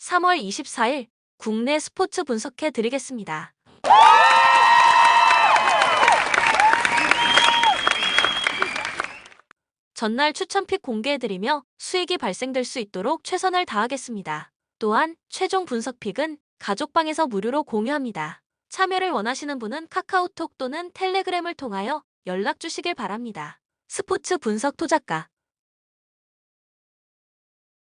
3월 24일 국내 스포츠 분석해 드리겠습니다. 전날 추천픽 공개해드리며 수익이 발생될 수 있도록 최선을 다하겠습니다. 또한 최종 분석픽은 가족방에서 무료로 공유합니다. 참여를 원하시는 분은 카카오톡 또는 텔레그램을 통하여 연락 주시길 바랍니다. 스포츠 분석 토작가.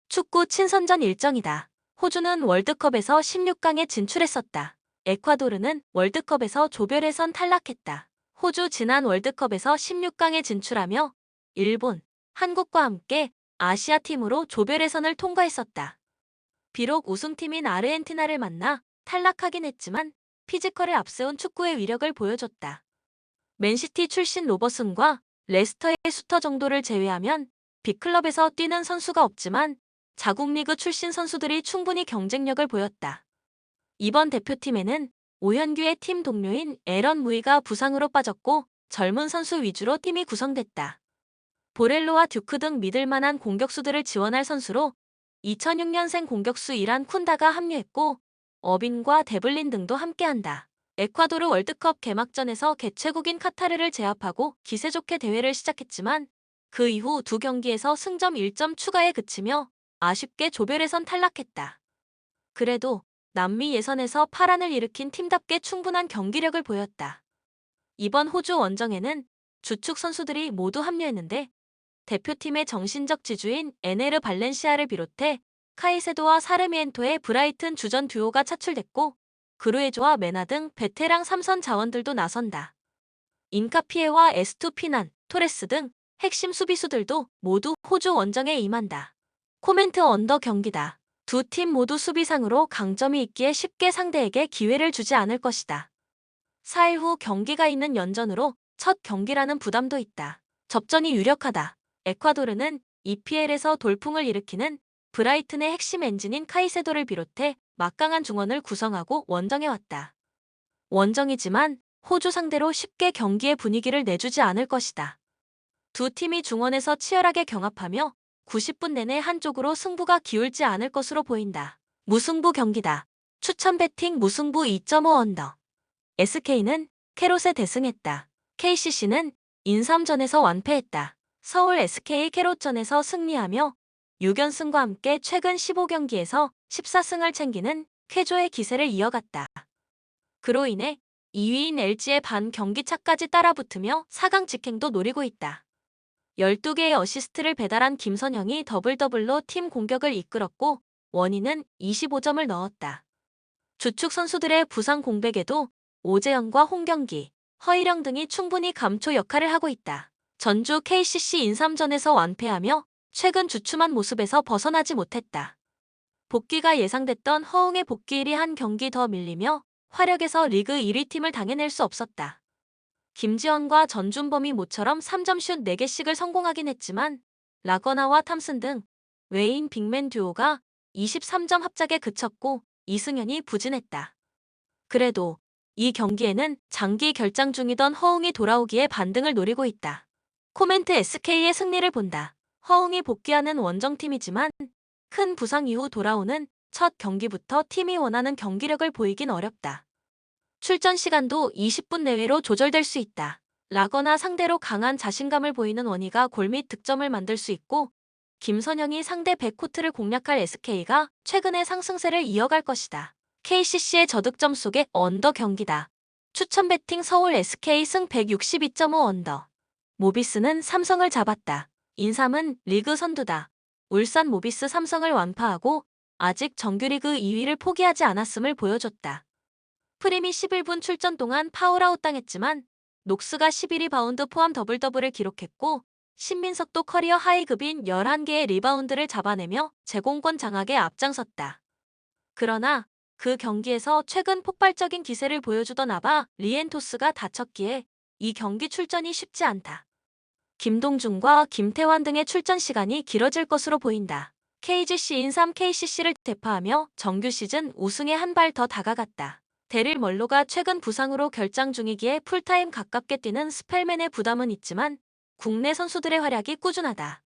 축구 친선전 일정이다. 호주는 월드컵에서 16강에 진출했었다. 에콰도르는 월드컵에서 조별예선 탈락했다. 호주 지난 월드컵에서 16강에 진출하며 일본, 한국과 함께 아시아 팀으로 조별예선을 통과했었다. 비록 우승팀인 아르헨티나를 만나 탈락하긴 했지만 피지컬을 앞세운 축구의 위력을 보여줬다. 맨시티 출신 로버슨과 레스터의 수터 정도를 제외하면 빅클럽에서 뛰는 선수가 없지만 자국 리그 출신 선수들이 충분히 경쟁력을 보였다. 이번 대표팀에는 오현규의 팀 동료인 에런 무이가 부상으로 빠졌고 젊은 선수 위주로 팀이 구성됐다. 보렐로와 듀크 등 믿을만한 공격수들을 지원할 선수로 2006년생 공격수 이란 쿤다가 합류했고 어빈과 데블린 등도 함께한다. 에콰도르 월드컵 개막전에서 개최국인 카타르를 제압하고 기세 좋게 대회를 시작했지만 그 이후 두 경기에서 승점 1점 추가에 그치며 아쉽게 조별예선 탈락했다. 그래도 남미 예선에서 파란을 일으킨 팀답게 충분한 경기력을 보였다. 이번 호주 원정에는 주축 선수들이 모두 합류했는데 대표팀의 정신적 지주인 에네르 발렌시아를 비롯해 카이세도와 사르미엔토의 브라이튼 주전 듀오가 차출됐고 그루에조와 메나 등 베테랑 3선 자원들도 나선다. 인카피에와 에스투피난, 토레스 등 핵심 수비수들도 모두 호주 원정에 임한다. 코멘트 언더 경기다. 두 팀 모두 수비상으로 강점이 있기에 쉽게 상대에게 기회를 주지 않을 것이다. 4일 후 경기가 있는 연전으로 첫 경기라는 부담도 있다. 접전이 유력하다. 에콰도르는 EPL에서 돌풍을 일으키는 브라이튼의 핵심 엔진인 카이세도를 비롯해 막강한 중원을 구성하고 원정에 왔다. 원정이지만 호주 상대로 쉽게 경기의 분위기를 내주지 않을 것이다. 두 팀이 중원에서 치열하게 경합하며 90분 내내 한쪽으로 승부가 기울지 않을 것으로 보인다. 무승부 경기다. 추천 배팅 무승부 2.5 언더. SK는 캐롯에 대승했다. KCC는 인삼전에서 완패했다. 서울 SK 캐롯전에서 승리하며 6연승과 함께 최근 15경기에서 14승을 챙기는 쾌조의 기세를 이어갔다. 그로 인해 2위인 LG의 반 경기차까지 따라붙으며 4강 직행도 노리고 있다. 12개의 어시스트를 배달한 김선영이 더블더블로 팀 공격을 이끌었고 원희는 25점을 넣었다. 주축 선수들의 부상 공백에도 오재영과 홍경기, 허일영 등이 충분히 감초 역할을 하고 있다. 전주 KCC 인삼전에서 완패하며 최근 주춤한 모습에서 벗어나지 못했다. 복귀가 예상됐던 허웅의 복귀일이 한 경기 더 밀리며 화력에서 리그 1위 팀을 당해낼 수 없었다. 김지원과 전준범이 모처럼 3점슛 4개씩을 성공하긴 했지만 라거나와 탐슨 등 외인 빅맨 듀오가 23점 합작에 그쳤고 이승현이 부진했다. 그래도 이 경기에는 장기 결장 중이던 허웅이 돌아오기에 반등을 노리고 있다. 코멘트 SK의 승리를 본다. 허웅이 복귀하는 원정팀이지만 큰 부상 이후 돌아오는 첫 경기부터 팀이 원하는 경기력을 보이긴 어렵다. 출전 시간도 20분 내외로 조절될 수 있다. 라거나 상대로 강한 자신감을 보이는 원희가 골 및 득점을 만들 수 있고 김선영이 상대 백코트를 공략할 SK가 최근의 상승세를 이어갈 것이다. KCC의 저득점 속에 언더 경기다. 추천 배팅 서울 SK 승 162.5 언더. 모비스는 삼성을 잡았다. 인삼은 리그 선두다. 울산 모비스 삼성을 완파하고 아직 정규리그 2위를 포기하지 않았음을 보여줬다. 프림이 11분 출전 동안 파울아웃 당했지만 녹스가 11리바운드 포함 더블더블을 기록했고 신민석도 커리어 하이급인 11개의 리바운드를 잡아내며 제공권 장악에 앞장섰다. 그러나 그 경기에서 최근 폭발적인 기세를 보여주던 아바 리엔토스가 다쳤기에 이 경기 출전이 쉽지 않다. 김동준과 김태환 등의 출전 시간이 길어질 것으로 보인다. KGC 인삼 KCC를 대파하며 정규 시즌 우승에 한 발 더 다가갔다. 데릴 멀로가 최근 부상으로 결장 중이기에 풀타임 가깝게 뛰는 스펠맨의 부담은 있지만 국내 선수들의 활약이 꾸준하다.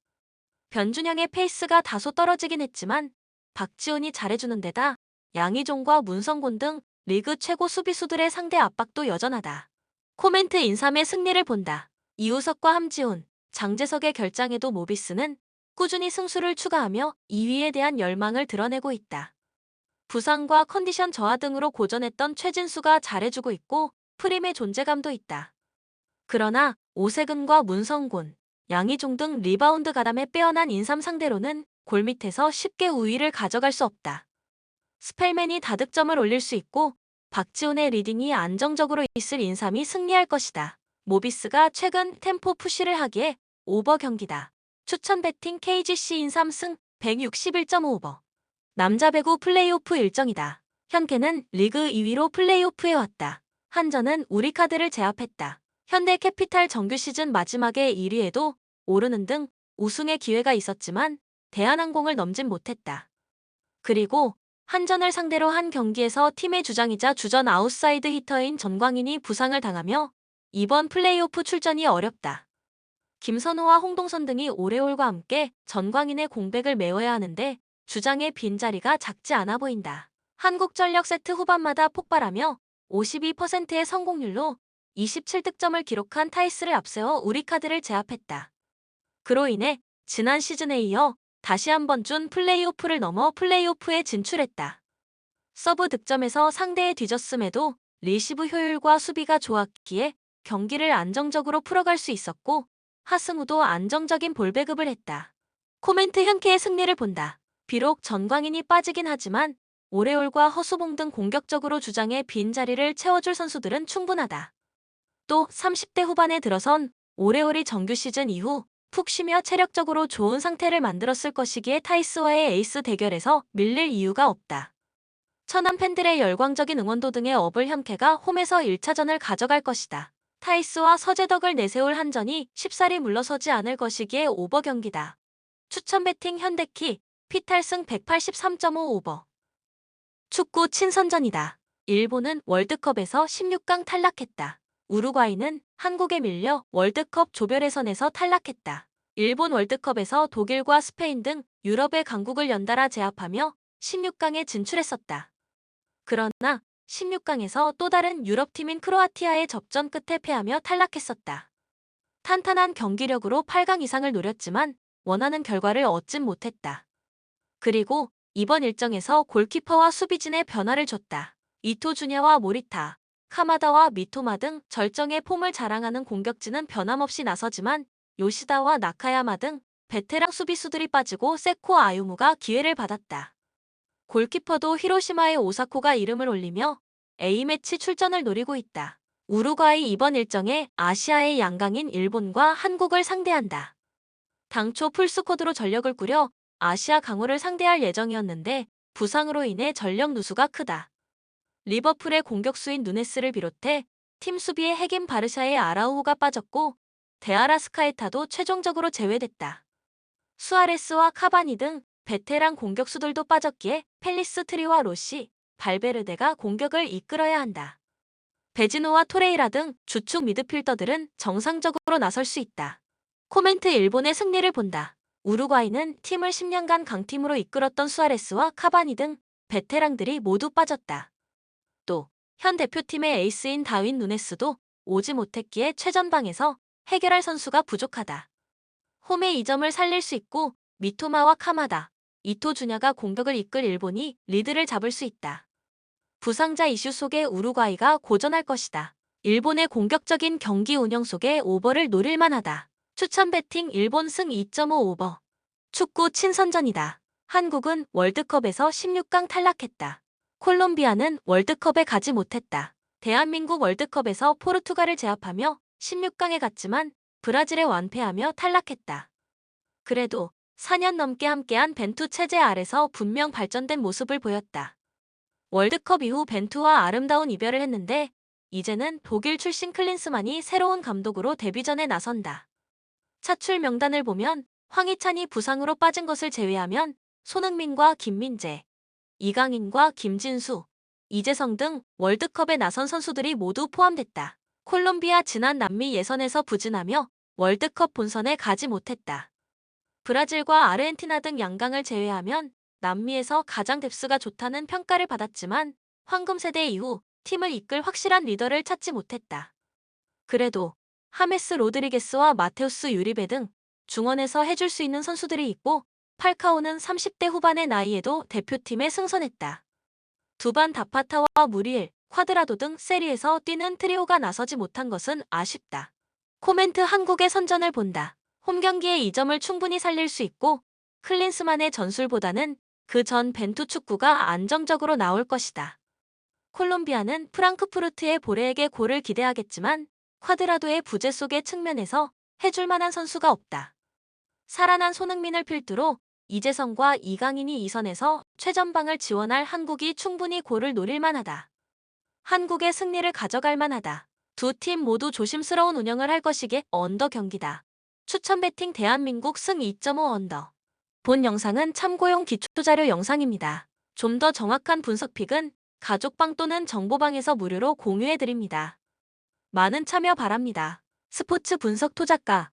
변준영의 페이스가 다소 떨어지긴 했지만 박지훈이 잘해주는 데다 양희종과 문성곤 등 리그 최고 수비수들의 상대 압박도 여전하다. 코멘트 인삼의 승리를 본다. 이우석과 함지훈, 장재석의 결장에도 모비스는 꾸준히 승수를 추가하며 2위에 대한 열망을 드러내고 있다. 부상과 컨디션 저하 등으로 고전했던 최진수가 잘해주고 있고 프림의 존재감도 있다. 그러나 오세근과 문성곤, 양희종 등 리바운드 가담에 빼어난 인삼 상대로는 골밑에서 쉽게 우위를 가져갈 수 없다. 스펠맨이 다득점을 올릴 수 있고 박지훈의 리딩이 안정적으로 있을 인삼이 승리할 것이다. 모비스가 최근 템포 푸시를 하기에 오버 경기다. 추천 배팅 KGC 인삼 승 161.5오버. 남자 배구 플레이오프 일정이다. 현캐는 리그 2위로 플레이오프에 왔다. 한전은 우리카드를 제압했다. 현대캐피탈 정규 시즌 마지막에 1위에도 오르는 등 우승의 기회가 있었지만 대한항공을 넘진 못했다. 그리고 한전을 상대로 한 경기에서 팀의 주장이자 주전 아웃사이드 히터인 전광인이 부상을 당하며 이번 플레이오프 출전이 어렵다. 김선호와 홍동선 등이 오레올과 함께 전광인의 공백을 메워야 하는데 주장의 빈자리가 작지 않아 보인다. 한국전력 세트 후반마다 폭발하며 52%의 성공률로 27득점을 기록한 타이스를 앞세워 우리카드를 제압했다. 그로 인해 지난 시즌에 이어 다시 한번 준 플레이오프를 넘어 플레이오프에 진출했다. 서브 득점에서 상대에 뒤졌음에도 리시브 효율과 수비가 좋았기에 경기를 안정적으로 풀어갈 수 있었고 하승우도 안정적인 볼 배급을 했다. 코멘트 현캐의 승리를 본다. 비록 전광인이 빠지긴 하지만 오레올과 허수봉 등 공격적으로 주장의 빈자리를 채워줄 선수들은 충분하다. 또 30대 후반에 들어선 오레올이 정규 시즌 이후 푹 쉬며 체력적으로 좋은 상태를 만들었을 것이기에 타이스와의 에이스 대결에서 밀릴 이유가 없다. 천안 팬들의 열광적인 응원도 등의 업을 현캐가 홈에서 1차전을 가져갈 것이다. 타이스와 서재덕을 내세울 한전이 쉽사리 물러서지 않을 것이기에 오버 경기다. 추천 배팅 현대키 피탈승 183.5오버. 축구 친선전이다. 일본은 월드컵에서 16강 탈락했다. 우루과이는 한국에 밀려 월드컵 조별 예선에서 탈락했다. 일본 월드컵에서 독일과 스페인 등 유럽의 강국을 연달아 제압하며 16강에 진출했었다. 그러나 16강에서 또 다른 유럽팀인 크로아티아의 접전 끝에 패하며 탈락했었다. 탄탄한 경기력으로 8강 이상을 노렸지만 원하는 결과를 얻진 못했다. 그리고 이번 일정에서 골키퍼와 수비진의 변화를 줬다. 이토 주냐와 모리타, 카마다와 미토마 등 절정의 폼을 자랑하는 공격진은 변함없이 나서지만 요시다와 나카야마 등 베테랑 수비수들이 빠지고 세코 아유무가 기회를 받았다. 골키퍼도 히로시마의 오사코가 이름을 올리며 A매치 출전을 노리고 있다. 우루과이 이번 일정에 아시아의 양강인 일본과 한국을 상대한다. 당초 풀스쿼드로 전력을 꾸려 아시아 강호를 상대할 예정이었는데 부상으로 인해 전력 누수가 크다. 리버풀의 공격수인 누네스를 비롯해 팀 수비의 핵인 바르샤의 아라우호가 빠졌고 데아라스카에타도 최종적으로 제외됐다. 수아레스와 카바니 등 베테랑 공격수들도 빠졌기에 펠리스트리와 로시, 발베르데가 공격을 이끌어야 한다. 베지노와 토레이라 등 주축 미드필더들은 정상적으로 나설 수 있다. 코멘트 일본의 승리를 본다. 우루과이는 팀을 10년간 강팀으로 이끌었던 수아레스와 카바니 등 베테랑들이 모두 빠졌다. 또 현 대표팀의 에이스인 다윈 누네스도 오지 못했기에 최전방에서 해결할 선수가 부족하다. 홈의 이점을 살릴 수 있고 미토마와 카마다, 이토 주냐가 공격을 이끌 일본이 리드를 잡을 수 있다. 부상자 이슈 속에 우루과이가 고전할 것이다. 일본의 공격적인 경기 운영 속에 오버를 노릴 만하다. 추천 배팅 일본 승 2.5오버. 축구 친선전이다. 한국은 월드컵에서 16강 탈락했다. 콜롬비아는 월드컵에 가지 못했다. 대한민국 월드컵에서 포르투갈을 제압하며 16강에 갔지만 브라질에 완패하며 탈락했다. 그래도 4년 넘게 함께한 벤투 체제 아래서 분명 발전된 모습을 보였다. 월드컵 이후 벤투와 아름다운 이별을 했는데 이제는 독일 출신 클린스만이 새로운 감독으로 데뷔전에 나선다. 차출 명단을 보면 황희찬이 부상으로 빠진 것을 제외하면 손흥민과 김민재, 이강인과 김진수, 이재성 등 월드컵에 나선 선수들이 모두 포함됐다. 콜롬비아 지난 남미 예선에서 부진하며 월드컵 본선에 가지 못했다. 브라질과 아르헨티나 등 양강을 제외하면 남미에서 가장 뎁스가 좋다는 평가를 받았지만 황금 세대 이후 팀을 이끌 확실한 리더를 찾지 못했다. 그래도 하메스 로드리게스와 마테우스 유리베 등 중원에서 해줄 수 있는 선수들이 있고 팔카오는 30대 후반의 나이에도 대표팀에 승선했다. 두반 다파타와 무리엘, 콰드라도 등 세리에서 뛰는 트리오가 나서지 못한 것은 아쉽다. 코멘트 한국의 선전을 본다. 홈경기에 이 점을 충분히 살릴 수 있고 클린스만의 전술보다는 그 전 벤투 축구가 안정적으로 나올 것이다. 콜롬비아는 프랑크푸르트의 보레에게 골을 기대하겠지만 콰드라도의 부재 속의 측면에서 해줄 만한 선수가 없다. 살아난 손흥민을 필두로 이재성과 이강인이 2선에서 최전방을 지원할 한국이 충분히 골을 노릴 만하다. 한국의 승리를 가져갈 만하다. 두 팀 모두 조심스러운 운영을 할 것이기에 언더 경기다. 추천 배팅 대한민국 승 2.5 언더. 본 영상은 참고용 기초자료 영상입니다. 좀 더 정확한 분석픽은 가족방 또는 정보방에서 무료로 공유해드립니다. 많은 참여 바랍니다. 스포츠 분석 투자가